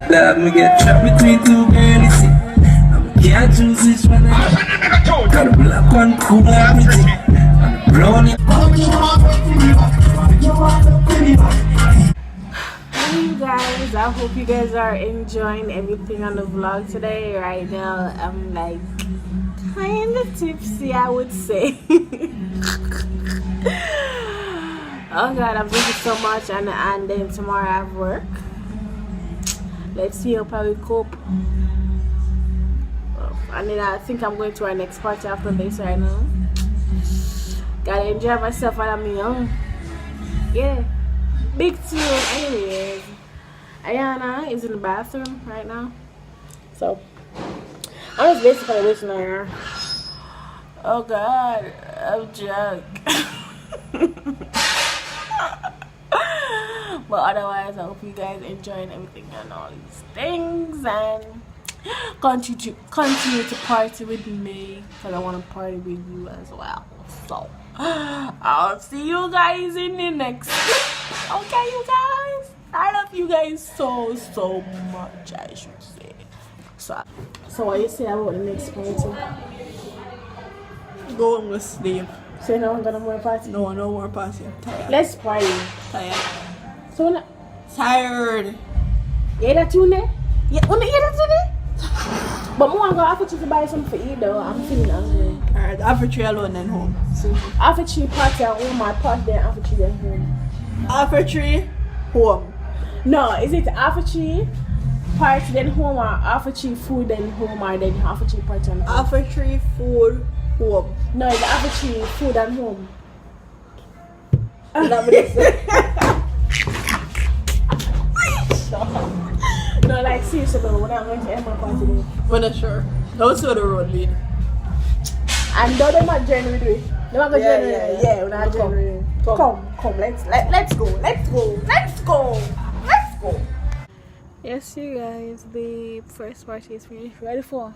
Let me get trapped between two girls. I can't choose which one I got a black one, cool and pretty, and a brownie. Hey you guys, I hope you guys are enjoying everything on the vlog today. Right now, I'm like kind of tipsy, I would say. Oh God, I'm drinking so much, and then tomorrow I have work. Let's see how probably cope. And then I think I'm going to our next party after this right now. Gotta enjoy myself while I'm young. Yeah. Big tune. Anyways, Ayana is in the bathroom right now. So I'm just basically waiting on her. Oh God, I'm drunk. But otherwise, I hope you guys enjoying everything and all these things, and continue to party with me, because I want to party with you as well. So I'll see you guys in the next clip. Okay, you guys, I love you guys so much, I should say. So what you say about the next party? Go home with sleep. So no one gonna more party? No more party. Tired. Let's party. Tired. So when Tired. yeah, that tune there? Yeah, wanna hear that tune? But I want to go after to buy something for eat though. I'm feeling hungry. Alright, after 3 alone then home. So, After 3 party at home, my party then after 3 then home. after 3, home. No, is it after 3 party then home, or after 3 food then home, or then after 3 party and home? After 3, food, home. No, it's after 3 food and home. Is that what it said? No, like seriously though, when I'm going to end my party though. We're not sure. Don't see where the road lead. And though they're not joining with me. They're not going to join me. Yeah, we're not Come. joining with me. Come, let's go. Yes, you guys, the first party is finished. Ready for?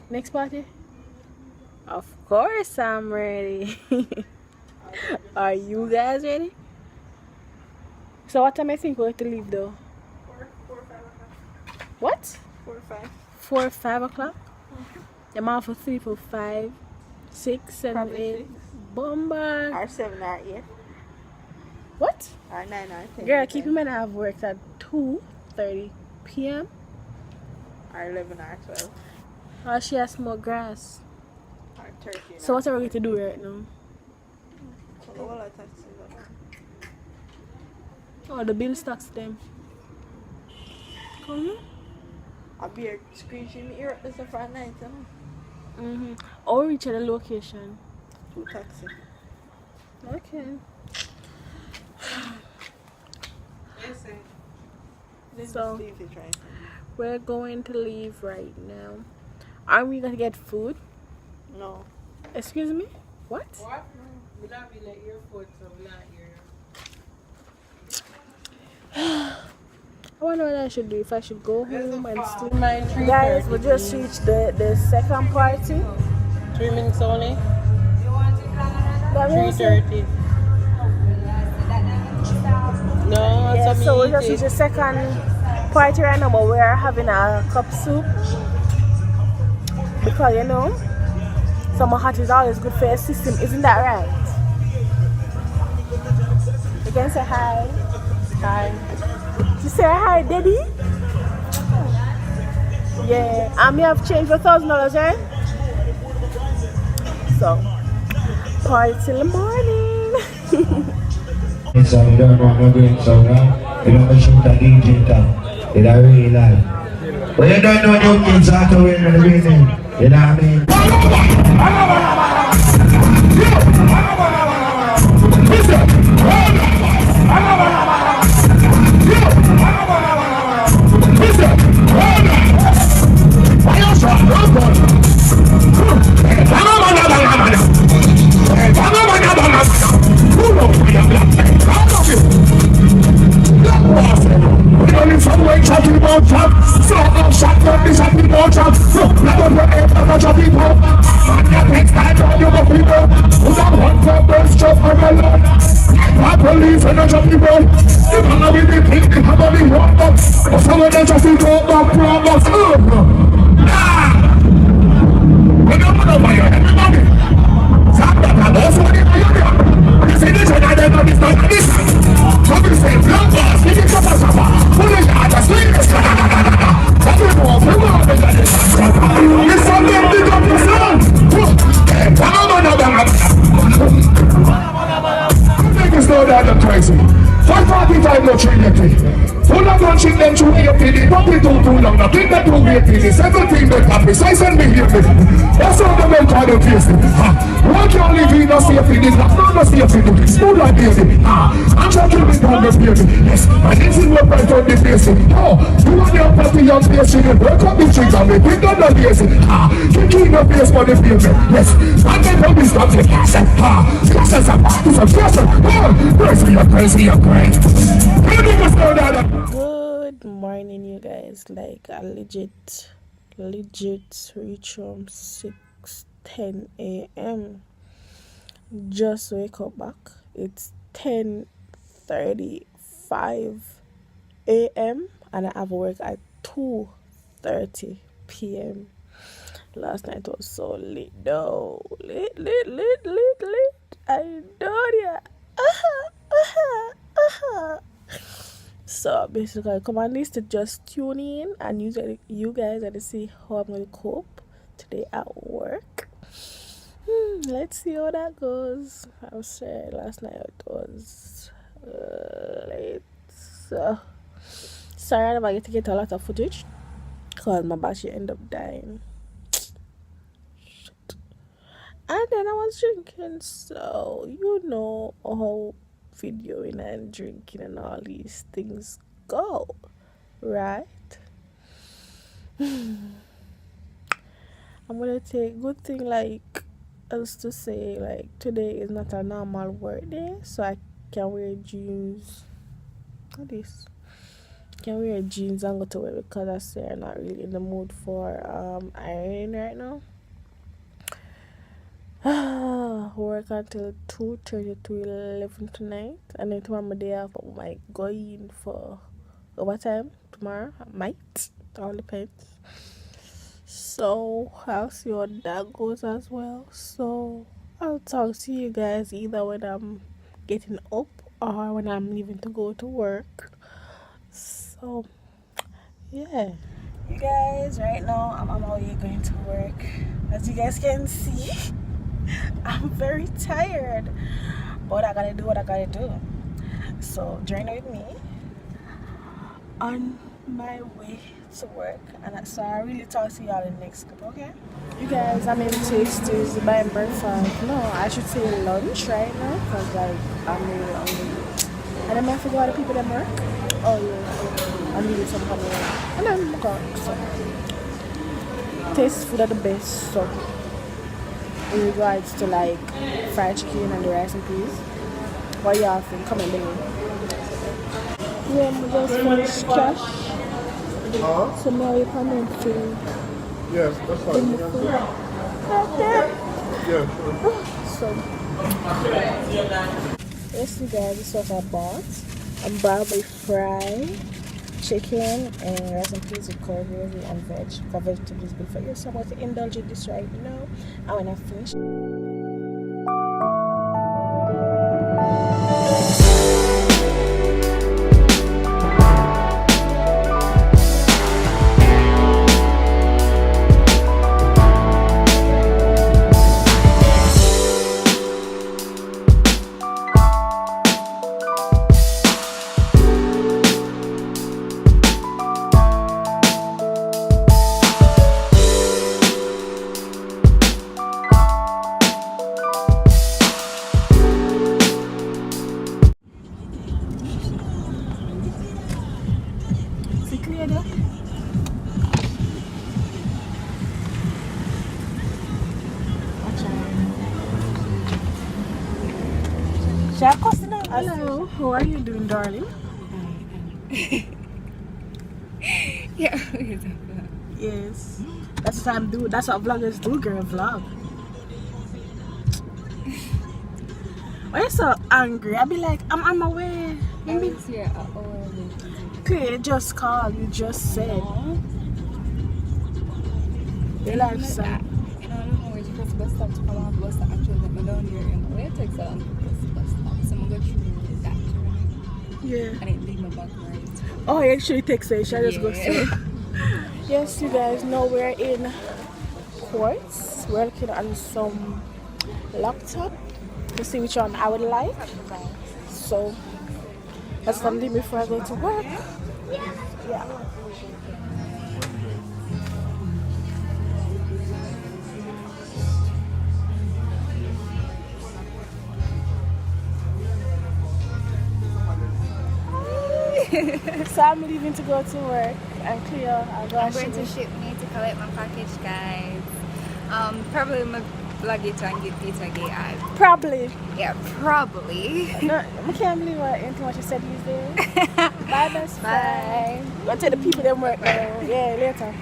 Next party? Of course I'm ready. Are you guys ready? So what time I think we're going to leave though? 4 or 5 o'clock. What? 4 or 5. 4 or 5 o'clock? I'm out for 3 for 5, 6, 7, Probably 8. 6. Bomba. Or 7 or 8. What? Or 9 or 10. Girl, keep in mind I have work at 2:30 p.m. Or 11 or 12. Oh, she has more grass. Or 13. So what are we going to do right now? All our taxes are done. Oh, the bill stocks them. Come I'll be here screeching me ear this for a night, you know? Or reach at the location. 2 taxi. Okay. So we're going to leave right now. Are we going to get food? No. Excuse me? What? What? We're not be like airport, so we're not here. I wonder what I should do, if I should go home and still. My Guys, we just reached the second party. 3 minutes only. That means- 3:30. No, Yeah, that's so we what just me reached the second party right now, but we are having a cup soup. Because, you know, summer hot is always good for your system, isn't that right? can say hi. Hi. She say hi, Daddy. Yeah. And me have changed for $1,000, right? So, party till the morning. So you don't know no green song, huh? You don't shoot a DJ top. You don't really like. But you don't know new kids how to win the winning. You know what I mean? Police and not people. You can't be the king, you can't be one box. But someone that just go back from us. We don't know why you're everybody. Sometimes I also want to know you say this and I don't know this, not this. Somebody say, Vlogmas, this is a suffer. Who is that? Just leave this. Somebody go off, we want to get this. It's something big up the sun. Niggas know that I'm crazy. 545 no Trinity. Full of one chick them through your pity. Don't be too long. Now think that don't wait pity. 17 they can be. Size and me here me. That's all the men call the face. One can't live in no safety. This not no safety. Smooth like baby. I'm trying to be down the baby. Yes. And this is what right on the basic. Oh, you want your party young basic. Work up the tricks and me. Think that the basic. Kicking the face for the baby. Yes. And then don't be stopped the gas. Classes are parties of person. Crazy, you're crazy, you're crazy. Good morning, you guys. Like I legit reach home 6:10 a.m. Just wake up back. It's 10:35 a.m. and I have work at 2:30 p.m. Last night was so late though. Late. Aidonia. So basically, come on, list to just tune in and you guys are to see how I'm gonna cope today at work. Let's see how that goes. I was saying last night it was late. So sorry, I never get to get a lot of footage because my battery ended up dying. And then I was drinking, so you know how videoing and drinking and all these things go, right? I'm gonna take good thing like as to say like today is not a normal work day, so I can wear jeans. What is? Can wear jeans and go to work because I say I'm not really in the mood for ironing right now. Work until 2:30 to 11 tonight, and then tomorrow my day off. I might go in for overtime tomorrow. I might, all depends. So I'll see how that goes as well. So I'll talk to you guys either when I'm getting up or when I'm leaving to go to work. So yeah, you guys, right now I'm on my way going to work. As you guys can see, I'm very tired, but I gotta do what I gotta do. So join with me on my way to work, and so I'll really talk to y'all in the next clip, okay? You guys, I'm in Tasters buying breakfast. No, I should say lunch right now, because like I'm really hungry. And then I forgot what the people that work. Oh yeah, I needed some honey. And then I'm going, so taste food are the best, so in regards to like fried chicken and the rice and peas. What y'all think? Comment below. Yeah, I'm just finished cash. So now you come in to Yes, that's fine. Yeah, sure. So yes, you guys, this is what I bought. A barbecue fry, chicken, and rice and peas with curry and veg. For vegetables, good for you. So I'm going to indulge in this right now. And when I finish. Hello, how are you doing, darling? Yeah. Yes. That's what I'm doing. That's what vloggers do, girl. Vlog. Why you so angry? I be like, I'm on my way. I was here at our Okay, you just called. You just said. Your life, son. I don't know where you just bus stop to come off bus stop actually let me down here and where it takes a long bus stop. So I'm gonna go through that journey. Yeah. And it leave me back right. Oh, he actually takes it. Should I just go Yeah. see? Yes, you guys know we're in Quartz. We're looking on some laptop to see which one I would like. So that's what I'm doing before I go to work. Yeah. So I'm leaving to go to work and clear. I'm going to ship me to collect my package, guys. Probably I'm gonna vlog it and get it again. Probably. Yeah, probably. No, I can't believe anything what you said these days. Bye, best friend. Bye. I'll tell the people them work now. Yeah, later.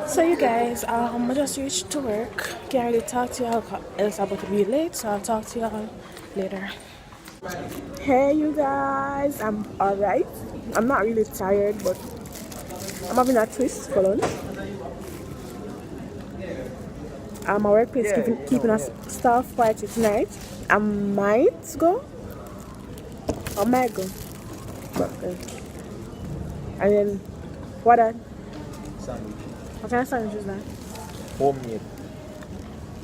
So you guys, I just reached to work. Can't really talk to y'all because it's about to be late, so I'll talk to y'all later. Hey you guys, I'm alright. I'm not really tired, but I'm having a twist for lunch. My workplace keeping us staff party tonight. I might go. I might go. But, and then what that? Sandwich. What kind of sandwich is that? Homemade.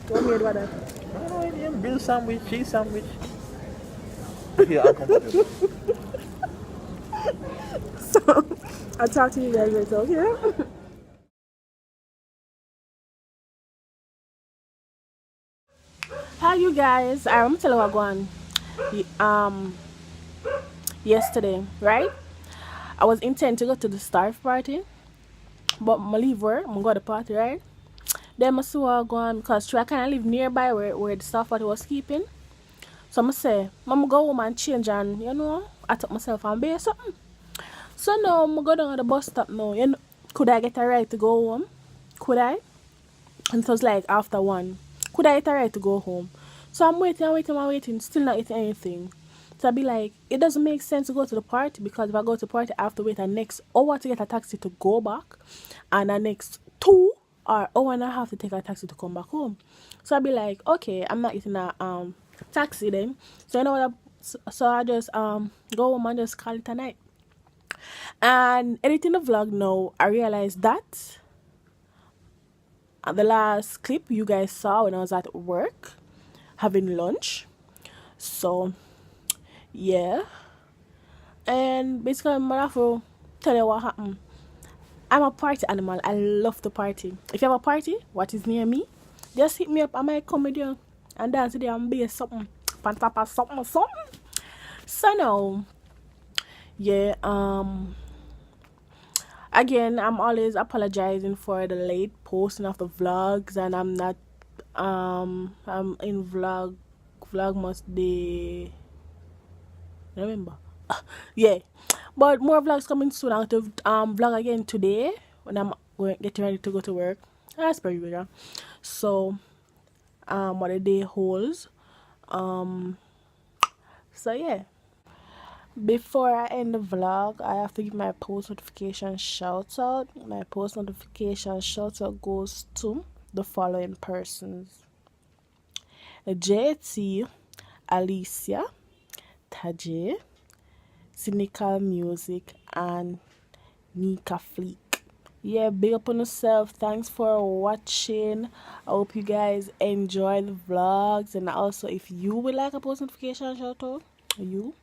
Homemade what that? Oh, yeah, Bill sandwich, cheese sandwich. Okay, I'm comfortable. So I'll talk to you guys later, okay? Hi you guys, I'm gonna tell you what going on. Yesterday, right? I was intent to go to the staff party, but I leave work, I'm go to the party, right? Then I saw her going because I kind of live nearby where the staff party was keeping. So I say, Mama go home and change and I took myself and bear something. So now I go down at the bus stop now. Could I get a ride to go home? Could I? And it was like after 1. Could I get a ride to go home? So I'm waiting, still not eating anything. So I'd be like, it doesn't make sense to go to the party because if I go to the party, I have to wait the next hour to get a taxi to go back, and the next 2 or hour and a half to take a taxi to come back home. So I'd be like, okay, I'm not getting a taxi then. So you know what? So I just go home and just call it a night. And editing the vlog now, I realized that the last clip you guys saw when I was at work having lunch. So yeah, and basically I'm gonna have to tell you what happened. I'm a party animal. I love to party. If you have a party what is near me, just hit me up. I might come with you and dance with you and be something on top of something. So now, yeah, again, I'm always apologizing for the late posting of the vlogs, and I'm not I'm in Vlogmas day November. Yeah, but more vlogs coming soon. I'm going to vlog again today when I'm getting ready to go to work as per usual. So what the day holds, So yeah. Before I end the vlog, I have to give my post notification shout out. My post notification shout out goes to the following persons: JT, Alicia, Tajay, Cynical Music, and Nika Fleek. Yeah, big up on yourself. Thanks for watching. I hope you guys enjoy the vlogs. And also, if you would like a post notification shout out, you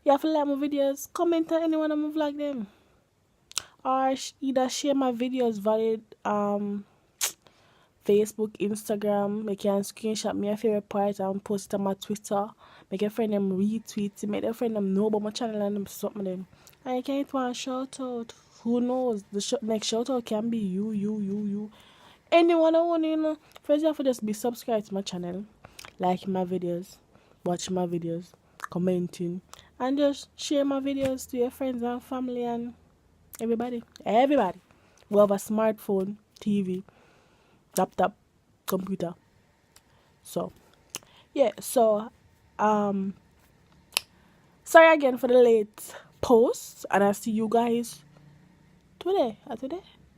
have to like my videos, comment on any one of my vlog them, or either share my videos via Facebook, Instagram. Make you can screenshot me your favorite part and post it on my Twitter. Make your friend them retweet it. Make their friend them know about my channel and them something them. And you can hit one shout out. Who knows? The next shout out can be you. Anyone I want, you know. First you have to just be subscribed to my channel, like my videos, watch my videos, commenting, and just share my videos to your friends and family and everybody who have a smartphone, TV, laptop, computer. So yeah, so sorry again for the late post, and I'll see you guys today.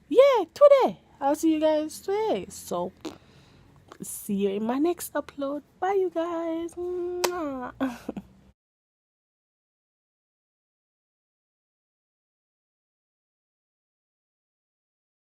Yeah, today. I'll see you guys today. So see you in my next upload. Bye you guys. Mwah.